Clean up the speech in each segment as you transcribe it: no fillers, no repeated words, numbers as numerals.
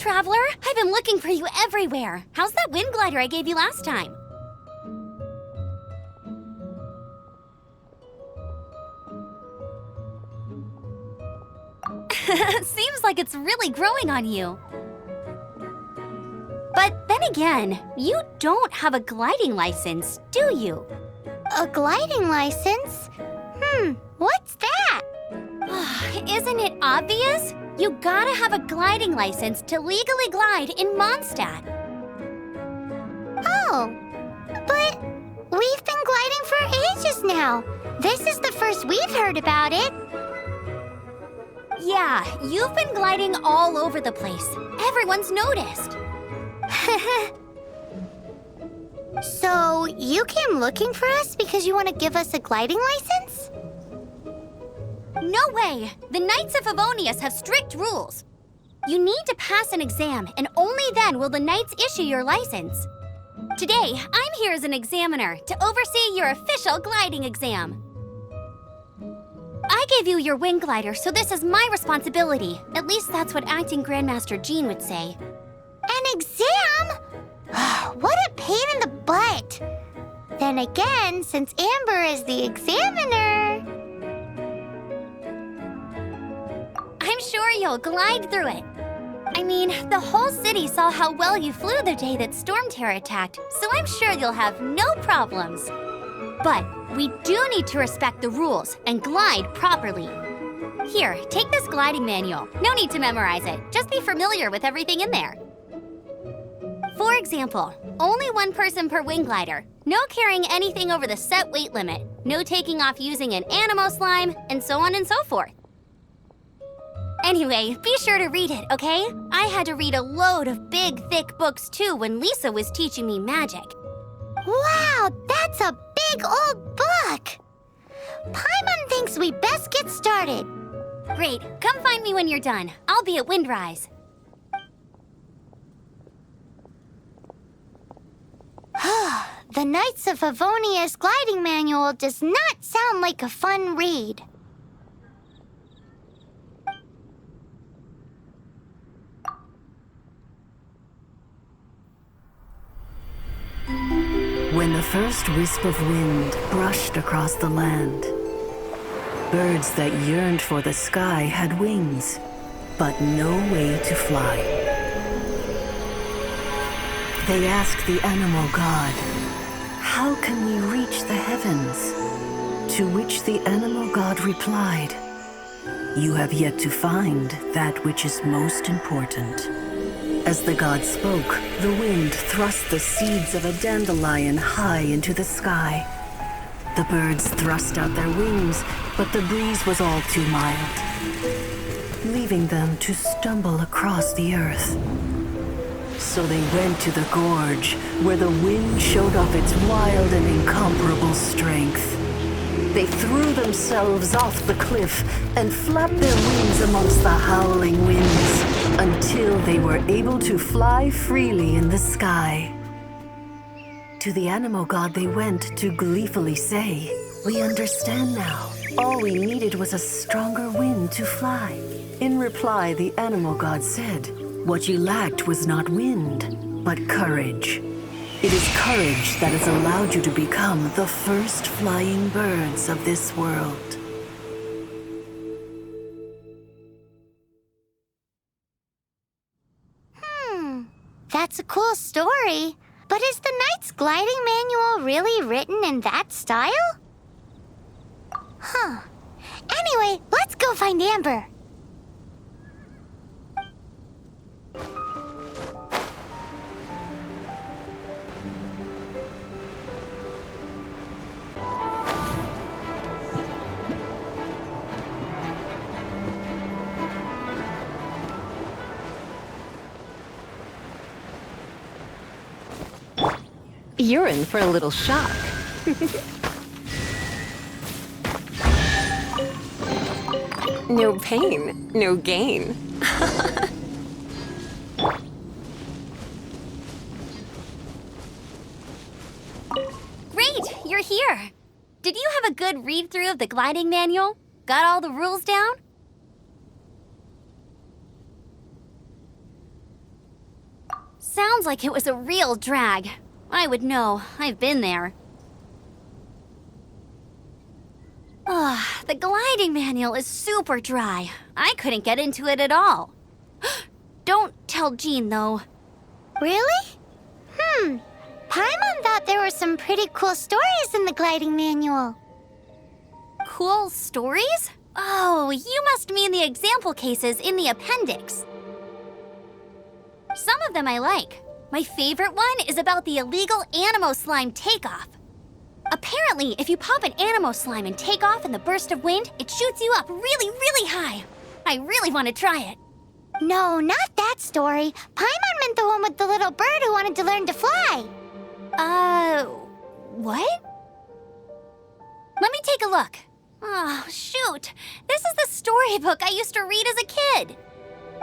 traveler! I've been looking for you everywhere. How's that wind glider I gave you last time? Seems like it's really growing on you. But then again, you don't have a gliding license, do you? A gliding license? What's that? Isn't it obvious? You gotta have a gliding license to legally glide in Mondstadt. Oh, but we've been gliding for ages now. This is the first we've heard about it. Yeah, you've been gliding all over the place. Everyone's noticed. So, you came looking for us because you want to give us a gliding license? No way! The Knights of Favonius have strict rules. You need to pass an exam, and only then will the Knights issue your license. Today, I'm here as an examiner to oversee your official gliding exam. I gave you your wing glider, so this is my responsibility. At least that's what Acting Grandmaster Jean would say. An exam? What a pain in the butt. Then again, since Amber is the examiner... I'm sure you'll glide through it. I mean, the whole city saw how well you flew the day that Storm Terror attacked, so I'm sure you'll have no problems. But we do need to respect the rules and glide properly. Here, take this gliding manual. No need to memorize it. Just be familiar with everything in there. For example, only one person per wing glider. No carrying anything over the set weight limit. No taking off using an animo slime, and so on and so forth. Anyway, be sure to read it, okay? I had to read a load of big, thick books too when Lisa was teaching me magic. Wow, that's a big old book! Paimon thinks we best get started. Great, come find me when you're done. I'll be at Windrise. The Knights of Favonius gliding manual does not sound like a fun read. When the first wisp of wind brushed across the land, birds that yearned for the sky had wings, but no way to fly. They asked the animal god, "How can we reach the heavens?" To which the animal god replied, "You have yet to find that which is most important." As the god spoke, the wind thrust the seeds of a dandelion high into the sky. The birds thrust out their wings, but the breeze was all too mild, leaving them to stumble across the earth. So they went to the gorge, where the wind showed off its wild and incomparable strength. They threw themselves off the cliff and flapped their wings amongst the howling winds until they were able to fly freely in the sky. To the animal god they went to gleefully say, "We understand now. All we needed was a stronger wind to fly." In reply, the animal god said, "What you lacked was not wind, but courage. It is courage that has allowed you to become the first flying birds of this world." That's a cool story. But is the Knight's gliding manual really written in that style? Anyway, let's go find Amber. You're in for a little shock. No pain, no gain. Great, you're here. Did you have a good read-through of the gliding manual? Got all the rules down? Sounds like it was a real drag. I would know. I've been there. Ugh, the gliding manual is super dry. I couldn't get into it at all. Don't tell Jean, though. Really? Paimon thought there were some pretty cool stories in the gliding manual. Cool stories? Oh, you must mean the example cases in the appendix. Some of them I like. My favorite one is about the illegal Animo slime takeoff. Apparently, if you pop an Animo slime and take off in the burst of wind, it shoots you up really, really high. I really want to try it. No, not that story. Paimon meant the one with the little bird who wanted to learn to fly. What? Let me take a look. Oh, shoot. This is the storybook I used to read as a kid.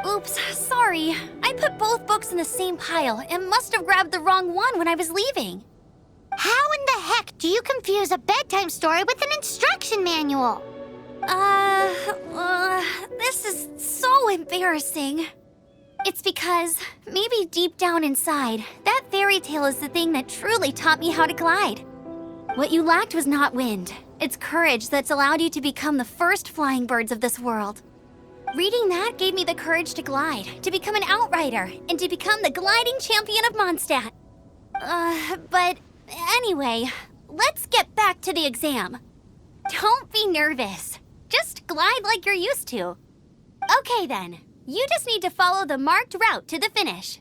Oops, sorry. I put both books in the same pile and must have grabbed the wrong one when I was leaving. How in the heck do you confuse a bedtime story with an instruction manual? This is so embarrassing. It's because, maybe deep down inside, that fairy tale is the thing that truly taught me how to glide. What you lacked was not wind. It's courage that's allowed you to become the first flying birds of this world. Reading that gave me the courage to glide, to become an outrider, and to become the gliding champion of Mondstadt. But anyway, let's get back to the exam. Don't be nervous. Just glide like you're used to. Okay then, you just need to follow the marked route to the finish.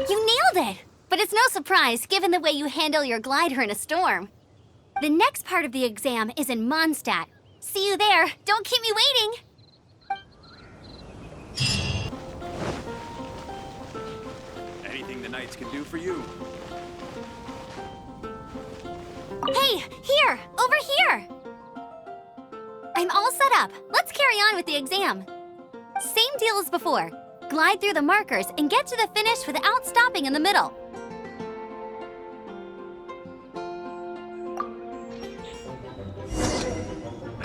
You nailed it! But it's no surprise, given the way you handle your glider in a storm. The next part of the exam is in Mondstadt. See you there. Don't keep me waiting! Anything the Knights can do for you. Hey, here! Over here! I'm all set up. Let's carry on with the exam. Same deal as before. Glide through the markers and get to the finish without stopping in the middle.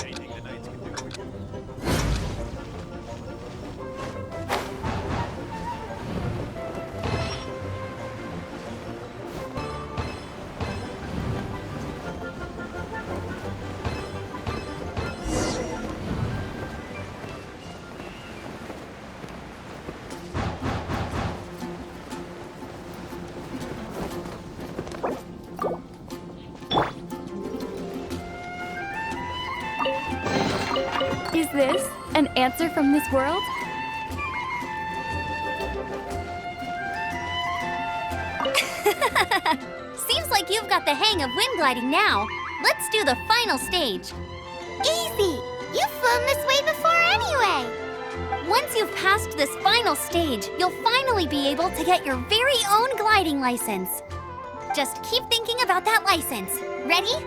Anything the Knights can do for you. Is this an answer from this world? Seems like you've got the hang of wind gliding now. Let's do the final stage. Easy! You've flown this way before anyway! Once you've passed this final stage, you'll finally be able to get your very own gliding license. Just keep thinking about that license. Ready?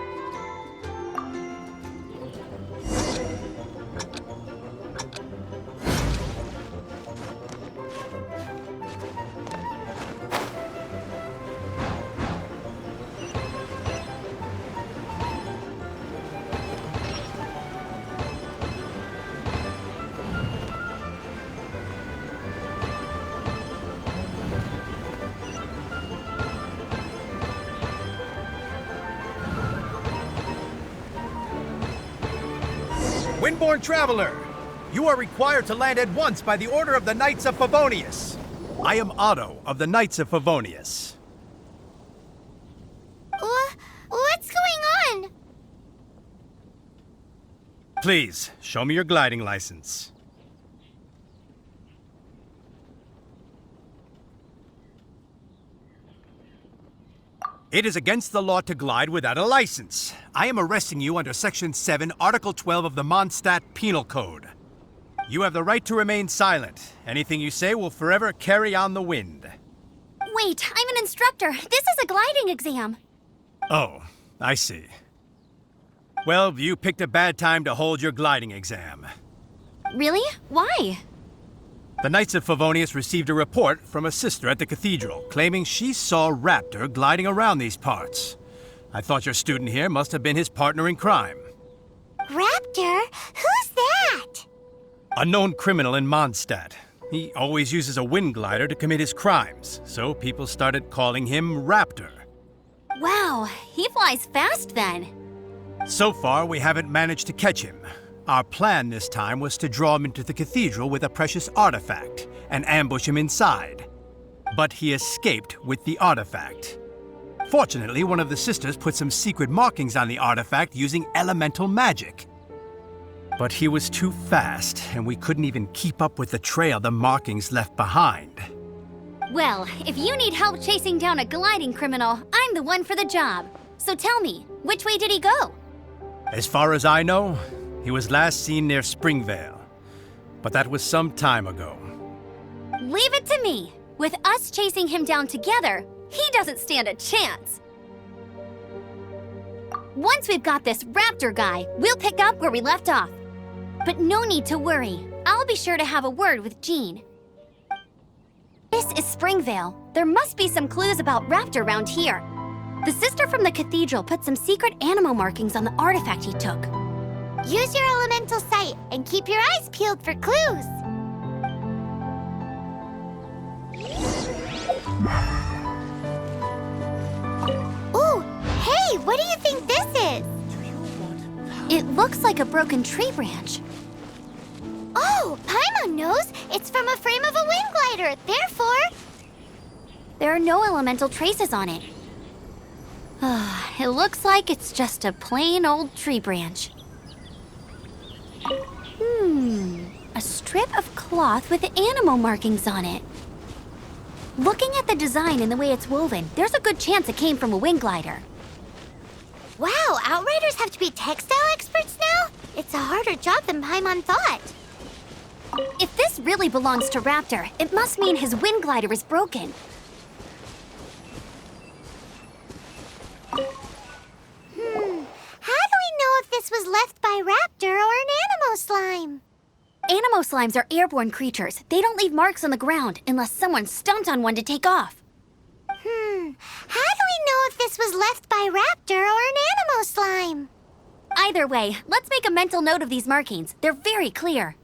Windborne Traveler, you are required to land at once by the order of the Knights of Favonius. I am Otto of the Knights of Favonius. What's going on? Please, show me your gliding license. It is against the law to glide without a license. I am arresting you under Section 7, Article 12 of the Mondstadt Penal Code. You have the right to remain silent. Anything you say will forever carry on the wind. Wait, I'm an instructor. This is a gliding exam. Oh, I see. Well, you picked a bad time to hold your gliding exam. Really? Why? The Knights of Favonius received a report from a sister at the cathedral claiming she saw Raptor gliding around these parts. I thought your student here must have been his partner in crime. Raptor? Who's that? A known criminal in Mondstadt. He always uses a wind glider to commit his crimes, so people started calling him Raptor. Wow, he flies fast then. So far, we haven't managed to catch him. Our plan this time was to draw him into the cathedral with a precious artifact and ambush him inside. But he escaped with the artifact. Fortunately, one of the sisters put some secret markings on the artifact using elemental magic. But he was too fast, and we couldn't even keep up with the trail the markings left behind. Well, if you need help chasing down a gliding criminal, I'm the one for the job. So tell me, which way did he go? As far as I know, he was last seen near Springvale. But that was some time ago. Leave it to me. With us chasing him down together, he doesn't stand a chance. Once we've got this Raptor guy, we'll pick up where we left off. But no need to worry. I'll be sure to have a word with Jean. This is Springvale. There must be some clues about Raptor around here. The sister from the cathedral put some secret animal markings on the artifact he took. Use your elemental sight and keep your eyes peeled for clues. Ooh, hey, what do you think this is? It looks like a broken tree branch. Oh, Paimon knows. It's from a frame of a wind glider. Therefore, There are no elemental traces on it. It looks like it's just a plain old tree branch. A strip of cloth with animal markings on it. Looking at the design and the way it's woven, there's a good chance it came from a wind glider. wow, Outriders have to be textile experts now? It's a harder job than Paimon thought. If this really belongs to Raptor, it must mean his wind glider is broken. How do we know if this was left by Raptor or an Animo slime? Animo slimes are airborne creatures. They don't leave marks on the ground unless someone stomped on one to take off. How do we know if this was left by Raptor or an Animo slime? Either way, let's make a mental note of these markings. They're very clear.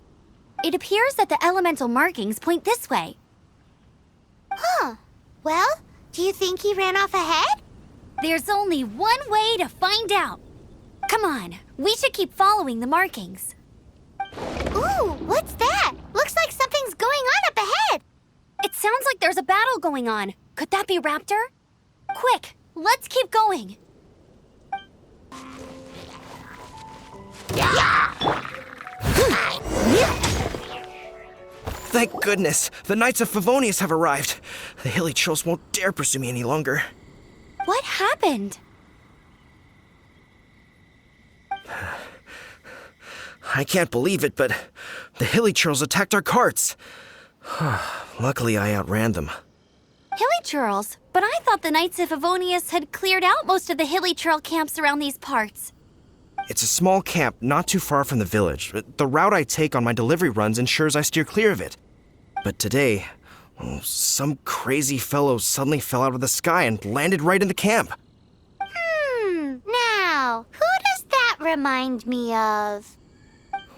It appears that the elemental markings point this way. Huh. Well, do you think he ran off ahead? There's only one way to find out. Come on, we should keep following the markings. Ooh, what's that? Looks like something's going on up ahead. It sounds like there's a battle going on. Could that be Raptor? Quick, let's keep going. Thank goodness, the Knights of Favonius have arrived. The hilly trolls won't dare pursue me any longer. What happened? I can't believe it, but the hilly trolls attacked our carts. Luckily, I outran them. Hilly churls? But I thought the Knights of Favonius had cleared out most of the hilly churl camps around these parts. It's a small camp not too far from the village. The route I take on my delivery runs ensures I steer clear of it. But today, some crazy fellow suddenly fell out of the sky and landed right in the camp. Now, who does that remind me of?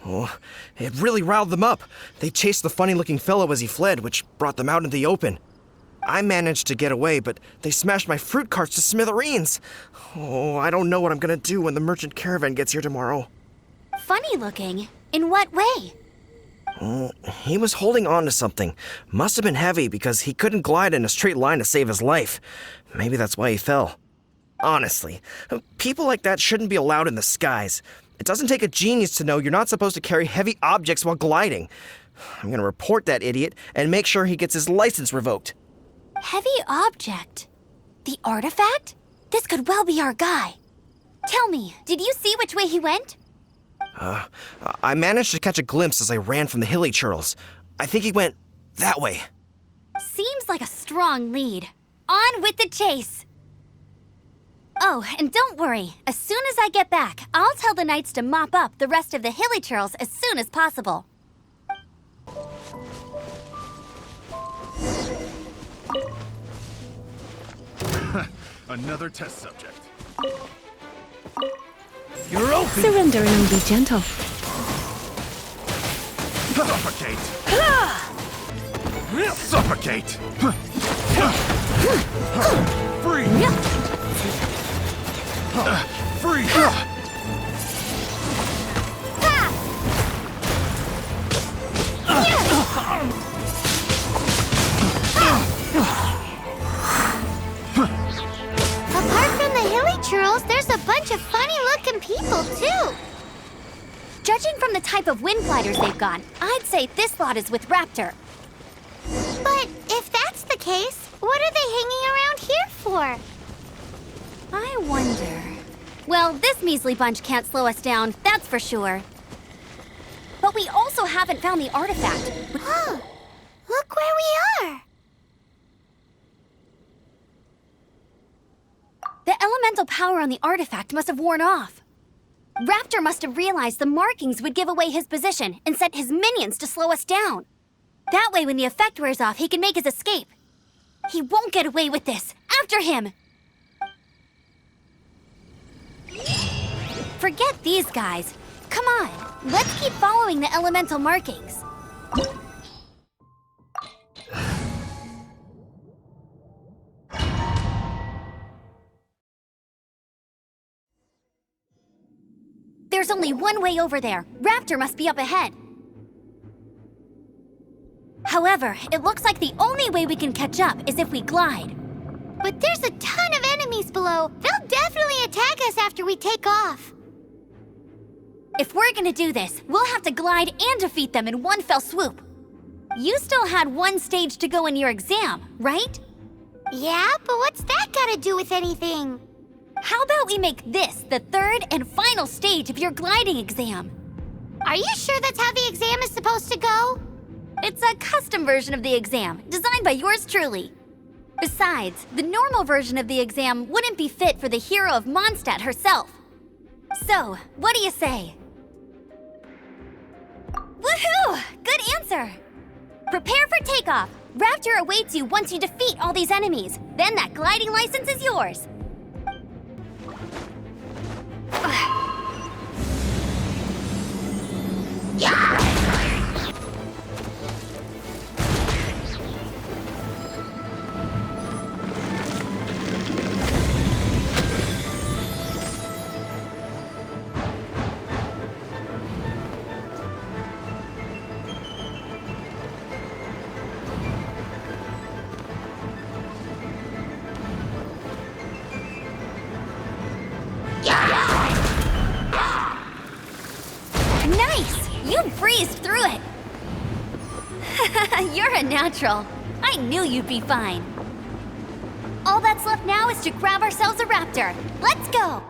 Oh, it really riled them up. They chased the funny-looking fellow as he fled, which brought them out into the open. I managed to get away, but they smashed my fruit carts to smithereens. Oh, I don't know what I'm gonna do when the merchant caravan gets here tomorrow. Funny looking? In what way? He was holding on to something. Must have been heavy because he couldn't glide in a straight line to save his life. Maybe that's why he fell. Honestly, people like that shouldn't be allowed in the skies. It doesn't take a genius to know you're not supposed to carry heavy objects while gliding. I'm gonna report that idiot and make sure he gets his license revoked. Heavy object? The artifact? This could well be our guy. Tell me, did you see which way he went? I managed to catch a glimpse as I ran from the hilly churls. I think he went that way. Seems like a strong lead. On with the chase! Oh, and don't worry. As soon as I get back, I'll tell the knights to mop up the rest of the hilly churls as soon as possible. Another test subject. You're open! Surrender and be gentle. Suffocate! Suffocate! Free! Free! Apart from the hilly churls, there's a bunch of funny-looking people, too. Judging from the type of wind gliders they've got, I'd say this lot is with Raptor. But if that's the case, what are they hanging around here for? I wonder... Well, this measly bunch can't slow us down, that's for sure. But we also haven't found the artifact. Huh. Look where we are. The elemental power on the artifact must have worn off. Raptor must have realized the markings would give away his position and sent his minions to slow us down. That way, when the effect wears off, he can make his escape. He won't get away with this. After him! Forget these guys. Come on, let's keep following the elemental markings. There's only one way over there. Raptor must be up ahead. However, it looks like the only way we can catch up is if we glide. But there's a ton of enemies below. They'll definitely attack us after we take off. If we're gonna do this, we'll have to glide and defeat them in one fell swoop. You still had one stage to go in your exam, right? Yeah, but what's that got to do with anything? How about we make this the third and final stage of your gliding exam? Are you sure that's how the exam is supposed to go? It's a custom version of the exam, designed by yours truly. Besides, the normal version of the exam wouldn't be fit for the hero of Mondstadt herself. So, what do you say? Woohoo! Good answer! Prepare for takeoff. Raptor awaits you once you defeat all these enemies. Then that gliding license is yours. Nice! You breezed through it! You're a natural. I knew you'd be fine. All that's left now is to grab ourselves a raptor. Let's go!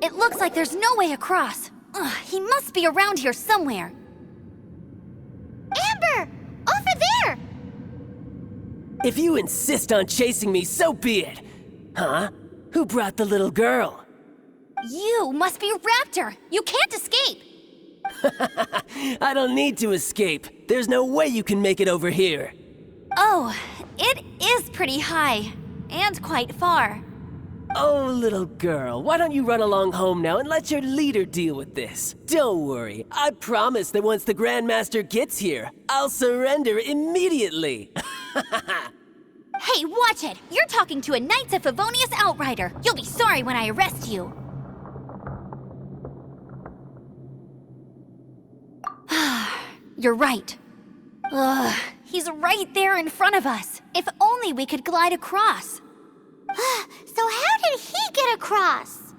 It looks like there's no way across. Ugh, he must be around here somewhere. Amber! Over there! If you insist on chasing me, so be it. Huh? Who brought the little girl? You must be Raptor! You can't escape! I don't need to escape. There's no way you can make it over here. Oh, it is pretty high. And quite far. Oh, little girl, why don't you run along home now and let your leader deal with this? Don't worry, I promise that once the Grandmaster gets here, I'll surrender immediately. Hey, watch it! You're talking to a Knights of Favonius outrider! You'll be sorry when I arrest you! You're right. Ugh, he's right there in front of us. If only we could glide across. So how did he get across?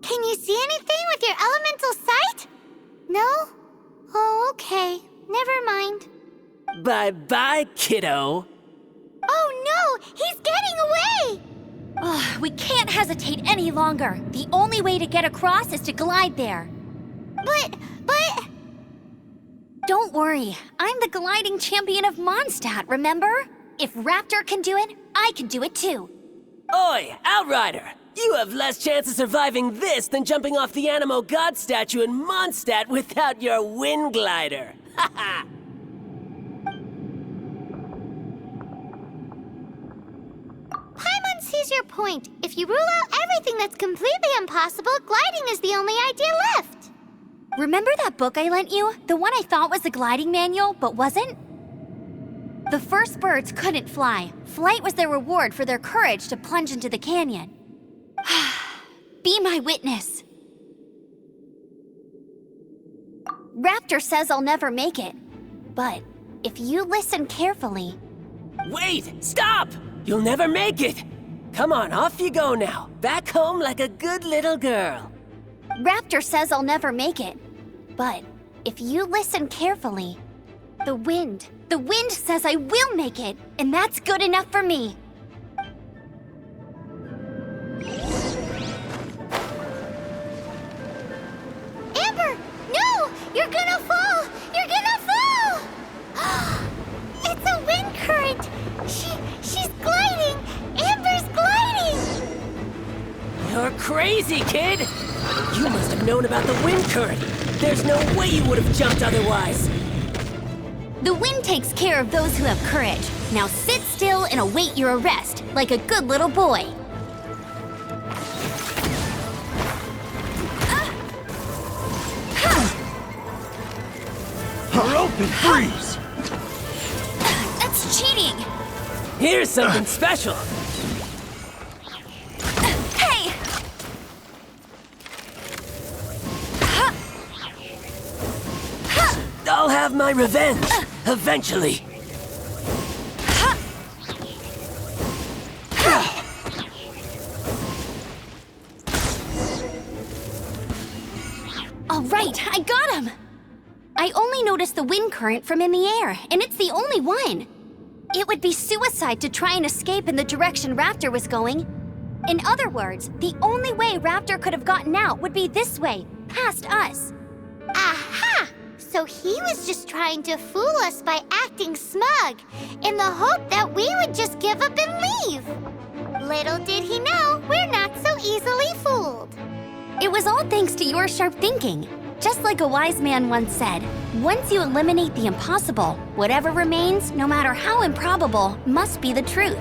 Can you see anything with your elemental sight? No? Oh, okay. Never mind. Bye-bye, kiddo. Oh no! He's getting away! Ugh, we can't hesitate any longer. The only way to get across is to glide there. But... Don't worry, I'm the gliding champion of Mondstadt, remember? If Raptor can do it, I can do it too. Oi, Outrider! You have less chance of surviving this than jumping off the Animo God statue in Mondstadt without your wind glider. Haha! Paimon sees your point. If you rule out everything that's completely impossible, gliding is the only idea left. Remember that book I lent you? The one I thought was the gliding manual, but wasn't? The first birds couldn't fly. Flight was their reward for their courage to plunge into the canyon. Be my witness. Raptor says I'll never make it. But if you listen carefully... Wait! Stop! You'll never make it! Come on, off you go now. Back home like a good little girl. Raptor says I'll never make it. But if you listen carefully, the wind says I will make it, and that's good enough for me. Amber! No! You're gonna fall! You're gonna fall! It's a wind current! She's gliding! Amber's gliding! You're crazy, kid! You must have known about the wind current. There's no way you would have jumped otherwise. The wind takes care of those who have courage. Now sit still and await your arrest, like a good little boy. Her open freeze! That's cheating! Here's something special. Hey! I'll have my revenge, eventually. All right, I got him! I only noticed the wind current from in the air, and it's the only one. It would be suicide to try and escape in the direction Raptor was going. In other words, the only way Raptor could have gotten out would be this way, past us. Aha! So he was just trying to fool us by acting smug, in the hope that we would just give up and leave. Little did he know, we're not so easily fooled. It was all thanks to your sharp thinking. Just like a wise man once said, once you eliminate the impossible, whatever remains, no matter how improbable, must be the truth.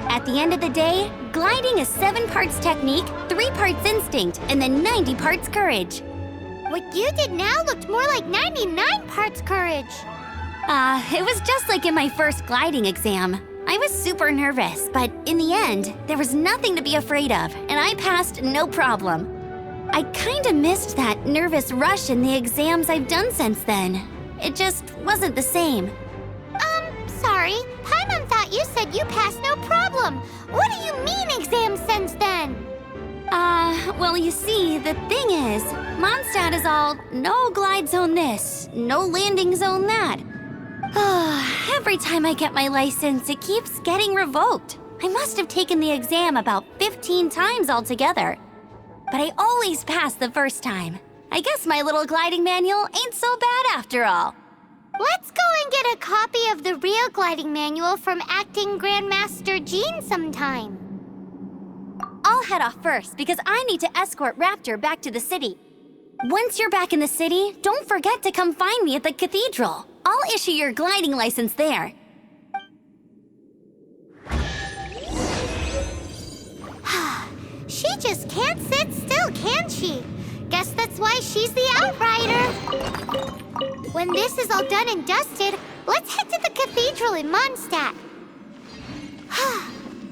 At the end of the day, gliding is 7 parts technique, 3 parts instinct, and then 90 parts courage. What you did now looked more like 99 parts courage. It was just like in my first gliding exam. I was super nervous, but in the end, there was nothing to be afraid of, and I passed no problem. I kinda missed that nervous rush in the exams I've done since then. It just wasn't the same. Sorry. Paimon thought you said you passed no problem. What do you mean exam since then? Well, you see, the thing is, Mondstadt is all no glide zone this, no landing zone that. Every time I get my license, it keeps getting revoked. I must have taken the exam about 15 times altogether. But I always pass the first time. I guess my little gliding manual ain't so bad after all. Let's go and get a copy of the real gliding manual from Acting Grandmaster Jean sometime. I'll head off first because I need to escort Raptor back to the city. Once you're back in the city, don't forget to come find me at the cathedral. I'll issue your gliding license there. She just can't sit still, can she? Guess that's why she's the outrider. When this is all done and dusted, let's head to the cathedral in Mondstadt.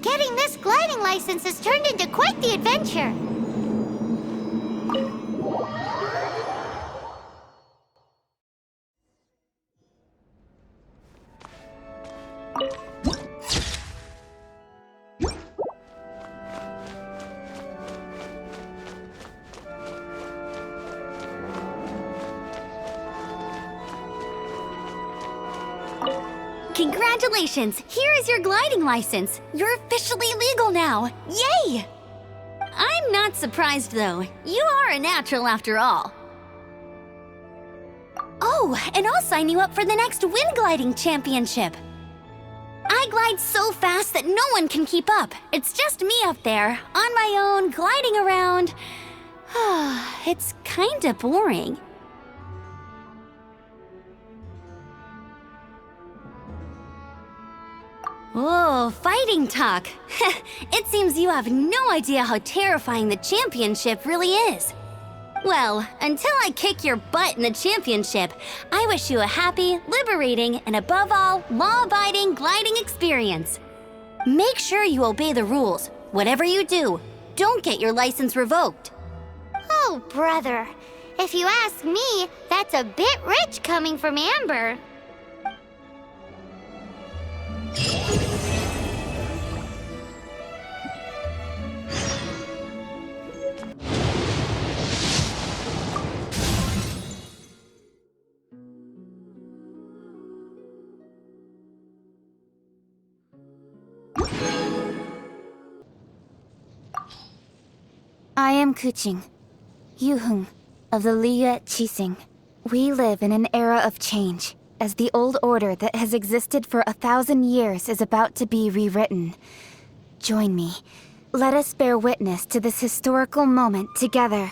Getting this gliding license has turned into quite the adventure. Congratulations! Here is your gliding license. You're officially legal now. Yay! I'm not surprised, though. You are a natural after all. Oh, and I'll sign you up for the next wind gliding championship. I glide so fast that no one can keep up. It's just me up there, on my own, gliding around. It's kinda boring. Oh, fighting talk. It seems you have no idea how terrifying the championship really is. Well, until I kick your butt in the championship, I wish you a happy, liberating, and above all, law-abiding gliding experience. Make sure you obey the rules. Whatever you do, don't get your license revoked. Oh, brother. If you ask me, that's a bit rich coming from Amber. I am Kuching, Yuhung of the Liga Chising. We live in an era of change, as the old order that has existed for 1,000 years is about to be rewritten. Join me. Let us bear witness to this historical moment together.